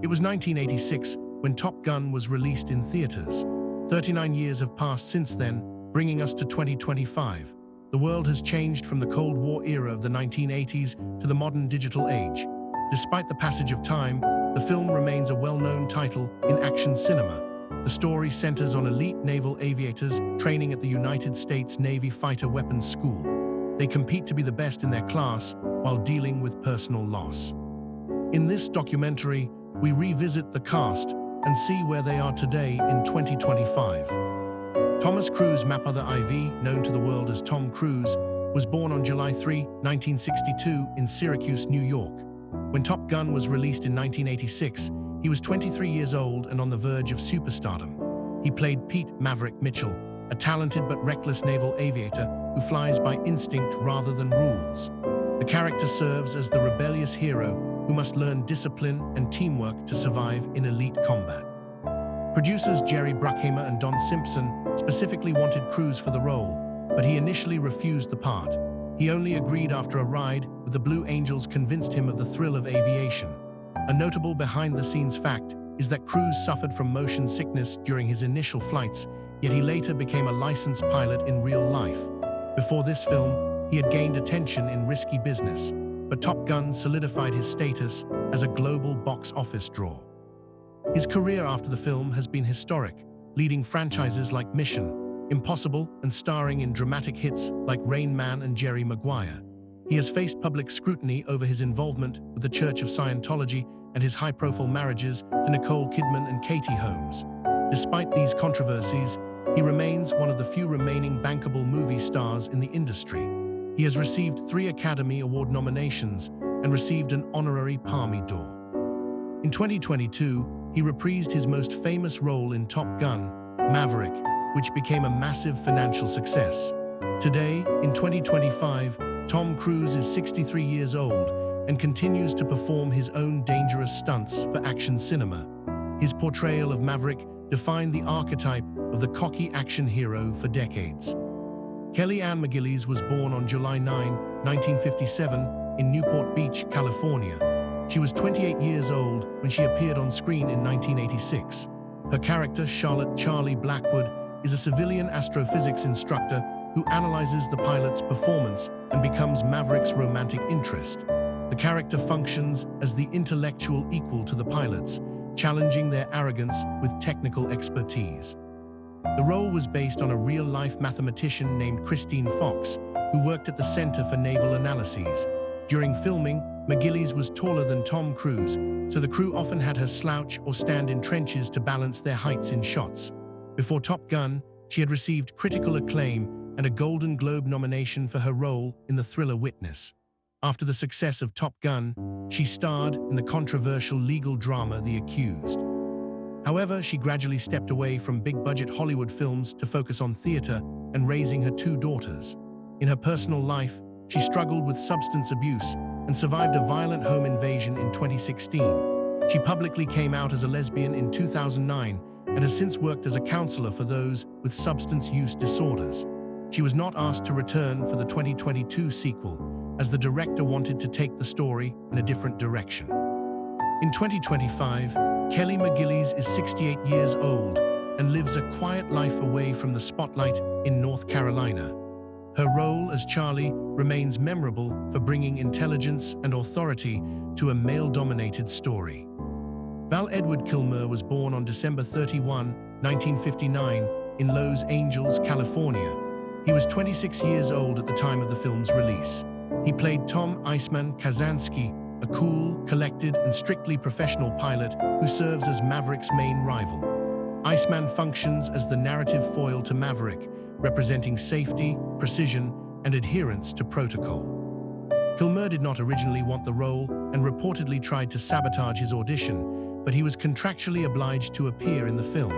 It was 1986 when Top Gun was released in theaters. 39 years have passed since then, bringing us to 2025. The world has changed from the Cold War era of the 1980s to the modern digital age. Despite the passage of time, the film remains a well-known title in action cinema. The story centers on elite naval aviators training at the United States Navy Fighter Weapons School. They compete to be the best in their class while dealing with personal loss. In this documentary, we revisit the cast and see where they are today in 2025. Thomas Cruise Mapother IV, known to the world as Tom Cruise, was born on July 3, 1962 in Syracuse, New York. When Top Gun was released in 1986, he was 23 years old and on the verge of superstardom. He played Pete Maverick Mitchell, a talented but reckless naval aviator who flies by instinct rather than rules. The character serves as the rebellious hero who must learn discipline and teamwork to survive in elite combat. Producers Jerry Bruckheimer and Don Simpson specifically wanted Cruise for the role, but he initially refused the part. He only agreed after a ride with the Blue Angels convinced him of the thrill of aviation. A notable behind-the-scenes fact is that Cruise suffered from motion sickness during his initial flights, yet he later became a licensed pilot in real life. Before this film, he had gained attention in risky business, but Top Gun solidified his status as a global box office draw. His career after the film has been historic, leading franchises like Mission Impossible and starring in dramatic hits like Rain Man and Jerry Maguire. He has faced public scrutiny over his involvement with the Church of Scientology and his high-profile marriages to Nicole Kidman and Katie Holmes. Despite these controversies, he remains one of the few remaining bankable movie stars in the industry. He has received 3 Academy Award nominations and received an honorary Palme d'Or. In 2022, he reprised his most famous role in Top Gun, Maverick, which became a massive financial success. Today, in 2025, Tom Cruise is 63 years old and continues to perform his own dangerous stunts for action cinema. His portrayal of Maverick defined the archetype of the cocky action hero for decades. Kelly Ann McGillis was born on July 9, 1957, in Newport Beach, California. She was 28 years old when she appeared on screen in 1986. Her character, Charlotte Charlie Blackwood, is a civilian astrophysics instructor who analyzes the pilot's performance and becomes Maverick's romantic interest. The character functions as the intellectual equal to the pilots, challenging their arrogance with technical expertise. The role was based on a real-life mathematician named Christine Fox, who worked at the Center for Naval Analyses. During filming, McGillis was taller than Tom Cruise, so the crew often had her slouch or stand in trenches to balance their heights in shots. Before Top Gun, she had received critical acclaim and a Golden Globe nomination for her role in the thriller Witness. After the success of Top Gun, she starred in the controversial legal drama The Accused. However, she gradually stepped away from big-budget Hollywood films to focus on theater and raising her 2 daughters. In her personal life, she struggled with substance abuse and survived a violent home invasion in 2016. She publicly came out as a lesbian in 2009 and has since worked as a counselor for those with substance use disorders. She was not asked to return for the 2022 sequel, as the director wanted to take the story in a different direction. In 2025, Kelly McGillis is 68 years old and lives a quiet life away from the spotlight in North Carolina. Her role as Charlie remains memorable for bringing intelligence and authority to a male-dominated story. Val Kilmer was born on December 31, 1959, in Los Angeles, California. He was 26 years old at the time of the film's release. He played Tom Iceman Kazansky, a cool, collected, and strictly professional pilot who serves as Maverick's main rival. Iceman functions as the narrative foil to Maverick, representing safety, precision, and adherence to protocol. Kilmer did not originally want the role and reportedly tried to sabotage his audition, but he was contractually obliged to appear in the film.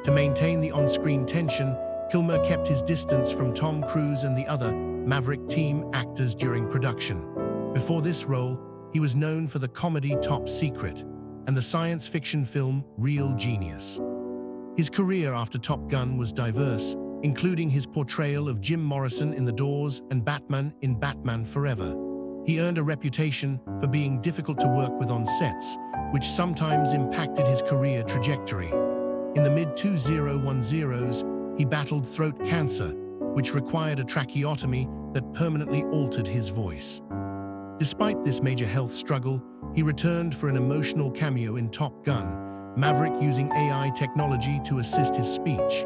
To maintain the on-screen tension, Kilmer kept his distance from Tom Cruise and the other Maverick team actors during production. Before this role, he was known for the comedy Top Secret and the science fiction film Real Genius. His career after Top Gun was diverse, including his portrayal of Jim Morrison in The Doors and Batman in Batman Forever. He earned a reputation for being difficult to work with on sets, which sometimes impacted his career trajectory. In the mid-2010s, he battled throat cancer, which required a tracheotomy that permanently altered his voice. Despite this major health struggle, he returned for an emotional cameo in Top Gun, Maverick, using AI technology to assist his speech.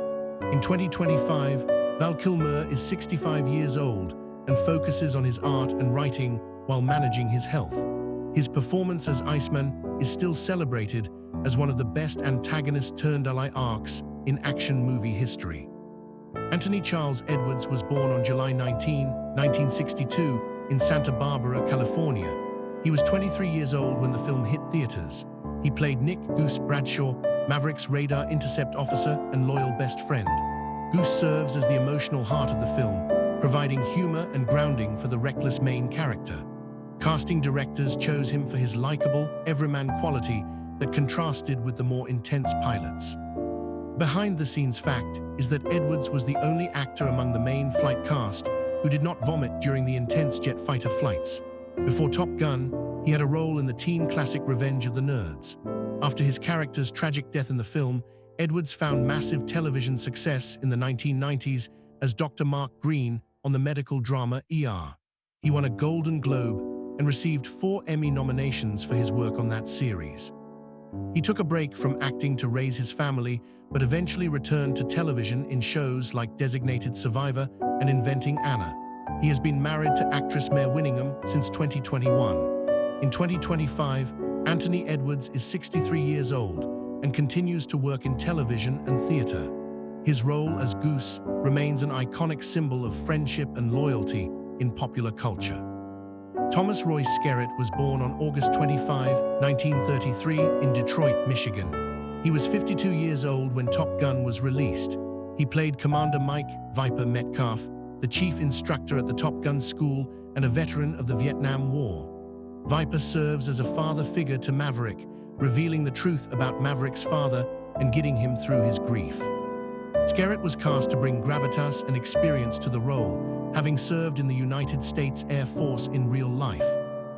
In 2025, Val Kilmer is 65 years old and focuses on his art and writing while managing his health. His performance as Iceman is still celebrated as one of the best antagonist-turned-ally arcs in action movie history. Anthony Charles Edwards was born on July 19, 1962, in Santa Barbara, California. He was 23 years old when the film hit theaters. He played Nick Goose Bradshaw, Maverick's radar intercept officer and loyal best friend. Goose serves as the emotional heart of the film, providing humor and grounding for the reckless main character. Casting directors chose him for his likable, everyman quality that contrasted with the more intense pilots. Behind-the-scenes fact is that Edwards was the only actor among the main flight cast who did not vomit during the intense jet fighter flights. Before Top Gun, he had a role in the teen classic Revenge of the Nerds. After his character's tragic death in the film, Edwards found massive television success in the 1990s as Dr. Mark Green on the medical drama ER. He won a Golden Globe and received 4 Emmy nominations for his work on that series. He took a break from acting to raise his family, but eventually returned to television in shows like Designated Survivor and Inventing Anna. He has been married to actress Mare Winningham since 2021. In 2025, Anthony Edwards is 63 years old and continues to work in television and theater. His role as Goose remains an iconic symbol of friendship and loyalty in popular culture. Thomas Roy Skerritt was born on August 25, 1933, in Detroit, Michigan. He was 52 years old when Top Gun was released. He played Commander Mike "Viper" Metcalf, the chief instructor at the Top Gun school and a veteran of the Vietnam War. Viper serves as a father figure to Maverick, revealing the truth about Maverick's father and getting him through his grief. Skerritt was cast to bring gravitas and experience to the role, having served in the United States Air Force in real life.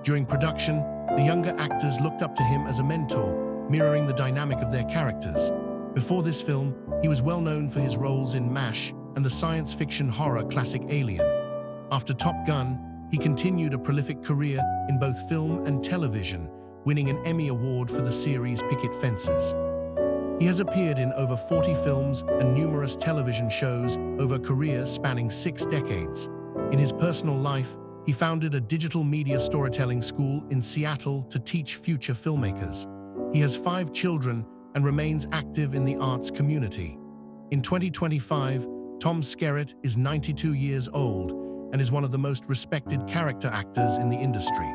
During production, the younger actors looked up to him as a mentor, mirroring the dynamic of their characters. Before this film, he was well known for his roles in MASH and the science fiction horror classic Alien. After Top Gun, he continued a prolific career in both film and television, winning an Emmy Award for the series Picket Fences. He has appeared in over 40 films and numerous television shows over a career spanning 6 decades. In his personal life, he founded a digital media storytelling school in Seattle to teach future filmmakers. He has 5 children and remains active in the arts community. In 2025, Tom Skerritt is 92 years old and is one of the most respected character actors in the industry.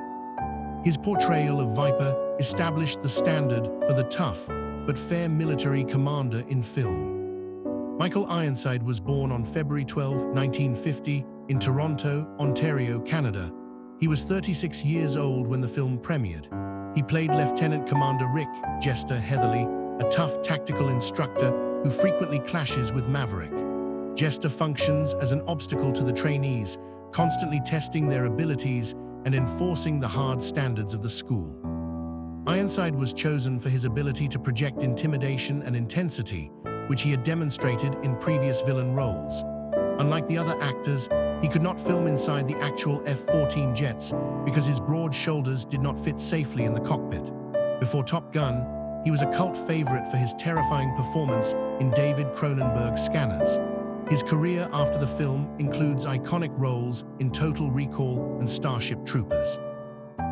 His portrayal of Viper established the standard for the tough but fair military commander in film. Michael Ironside was born on February 12, 1950, in Toronto, Ontario, Canada. He was 36 years old when the film premiered. He played Lieutenant Commander Rick Jester Heatherly, a tough tactical instructor who frequently clashes with Maverick. Jester functions as an obstacle to the trainees, constantly testing their abilities and enforcing the hard standards of the school. Ironside was chosen for his ability to project intimidation and intensity, which he had demonstrated in previous villain roles. Unlike the other actors, he could not film inside the actual F-14 jets because his broad shoulders did not fit safely in the cockpit. Before Top Gun, he was a cult favorite for his terrifying performance in David Cronenberg's Scanners. His career after the film includes iconic roles in Total Recall and Starship Troopers.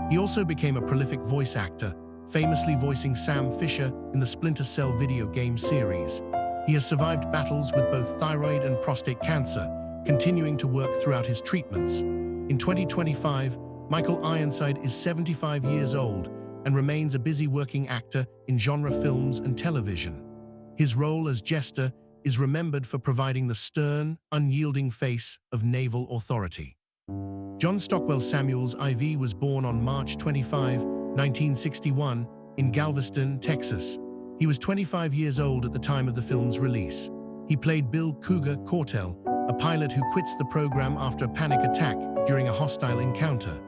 He also became a prolific voice actor, famously voicing Sam Fisher in the Splinter Cell video game series. He has survived battles with both thyroid and prostate cancer, continuing to work throughout his treatments. In 2025, Michael Ironside is 75 years old and remains a busy working actor in genre films and television. His role as Jester is remembered for providing the stern, unyielding face of naval authority. John Stockwell Samuels IV was born on March 25, 1961, in Galveston, Texas. He was 25 years old at the time of the film's release. He played Bill Cougar Cortell, a pilot who quits the program after a panic attack during a hostile encounter.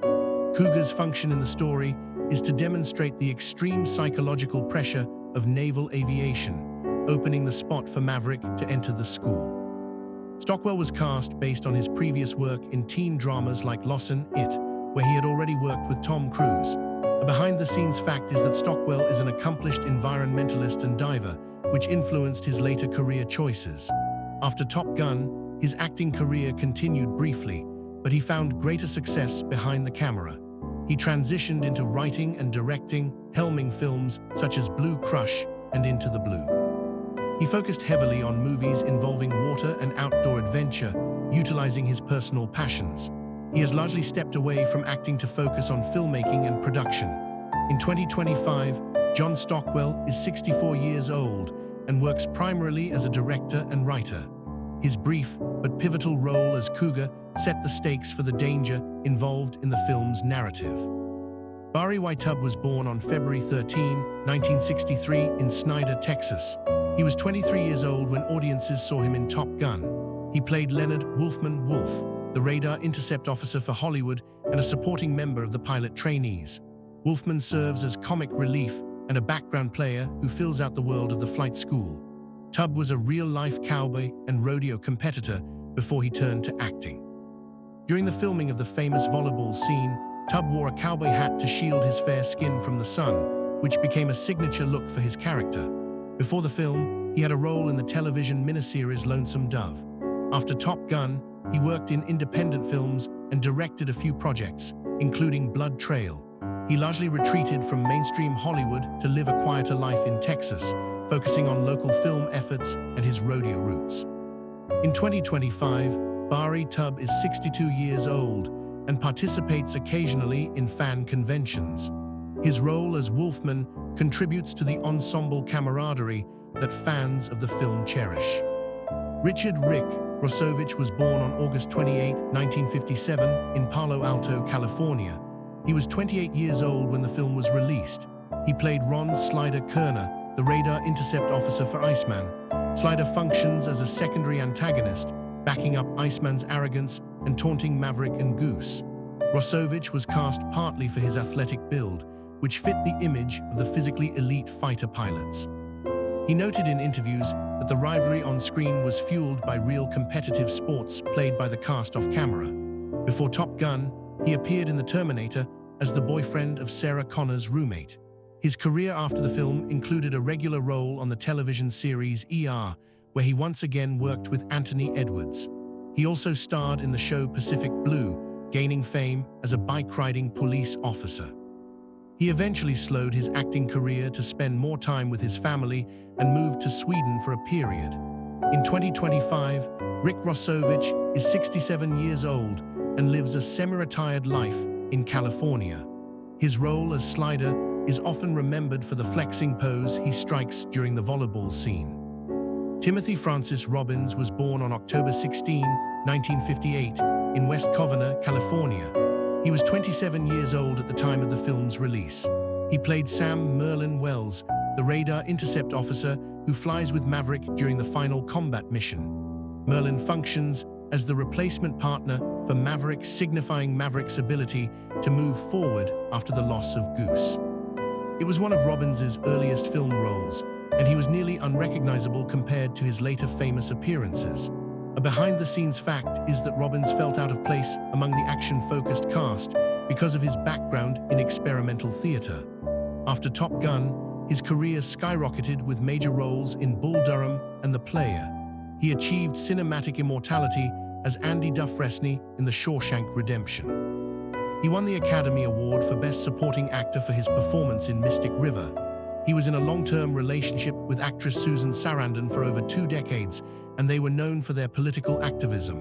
Cougar's function in the story is to demonstrate the extreme psychological pressure of naval aviation, opening the spot for Maverick to enter the school. Stockwell was cast based on his previous work in teen dramas like Lawson, It, where he had already worked with Tom Cruise. A behind-the-scenes fact is that Stockwell is an accomplished environmentalist and diver, which influenced his later career choices. After Top Gun, his acting career continued briefly, but he found greater success behind the camera. He transitioned into writing and directing, helming films such as Blue Crush and Into the Blue. He focused heavily on movies involving water and outdoor adventure, utilizing his personal passions. He has largely stepped away from acting to focus on filmmaking and production. In 2025, John Stockwell is 64 years old and works primarily as a director and writer. His brief but pivotal role as Cougar set the stakes for the danger involved in the film's narrative. Barry Whitehead was born on February 13, 1963 in Snyder, Texas. He was 23 years old when audiences saw him in Top Gun. He played Leonard Wolfman Wolf, the radar intercept officer for Hollywood and a supporting member of the pilot trainees. Wolfman serves as comic relief and a background player who fills out the world of the flight school. Tubb was a real-life cowboy and rodeo competitor before he turned to acting. During the filming of the famous volleyball scene, Tubb wore a cowboy hat to shield his fair skin from the sun, which became a signature look for his character. Before the film, he had a role in the television miniseries Lonesome Dove. After Top Gun, he worked in independent films and directed a few projects, including Blood Trail. He largely retreated from mainstream Hollywood to live a quieter life in Texas, focusing on local film efforts and his rodeo roots. In 2025, Barry Tubb is 62 years old and participates occasionally in fan conventions. His role as Wolfman contributes to the ensemble camaraderie that fans of the film cherish. Richard "Rick" Rosovich was born on August 28, 1957 in Palo Alto, California. He was 28 years old when the film was released. He played Ron Slider Kerner, the radar intercept officer for Iceman. Slider functions as a secondary antagonist, backing up Iceman's arrogance and taunting Maverick and Goose. Rosovich was cast partly for his athletic build, which fit the image of the physically elite fighter pilots. He noted in interviews that the rivalry on screen was fueled by real competitive sports played by the cast off camera. Before Top Gun, he appeared in The Terminator as the boyfriend of Sarah Connor's roommate. His career after the film included a regular role on the television series ER, where he once again worked with Anthony Edwards. He also starred in the show Pacific Blue, gaining fame as a bike-riding police officer. He eventually slowed his acting career to spend more time with his family and moved to Sweden for a period. In 2025, Rick Rosovich is 67 years old and lives a semi-retired life in California. His role as Slider is often remembered for the flexing pose he strikes during the volleyball scene. Timothy Francis Robbins was born on October 16, 1958, in West Covina, California. He was 27 years old at the time of the film's release. He played Sam Merlin Wells, the radar intercept officer who flies with Maverick during the final combat mission. Merlin functions as the replacement partner for Maverick, signifying Maverick's ability to move forward after the loss of Goose. It was one of Robbins's earliest film roles, and he was nearly unrecognizable compared to his later famous appearances. A behind-the-scenes fact is that Robbins felt out of place among the action-focused cast because of his background in experimental theater. After Top Gun, his career skyrocketed with major roles in Bull Durham and The Player. He achieved cinematic immortality as Andy Dufresne in The Shawshank Redemption. He won the Academy Award for Best Supporting Actor for his performance in Mystic River. He was in a long-term relationship with actress Susan Sarandon for over 2 decades, and they were known for their political activism.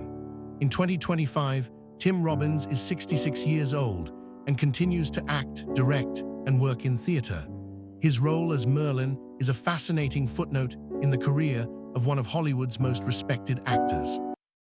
In 2025, Tim Robbins is 66 years old and continues to act, direct, and work in theater. His role as Merlin is a fascinating footnote in the career of one of Hollywood's most respected actors.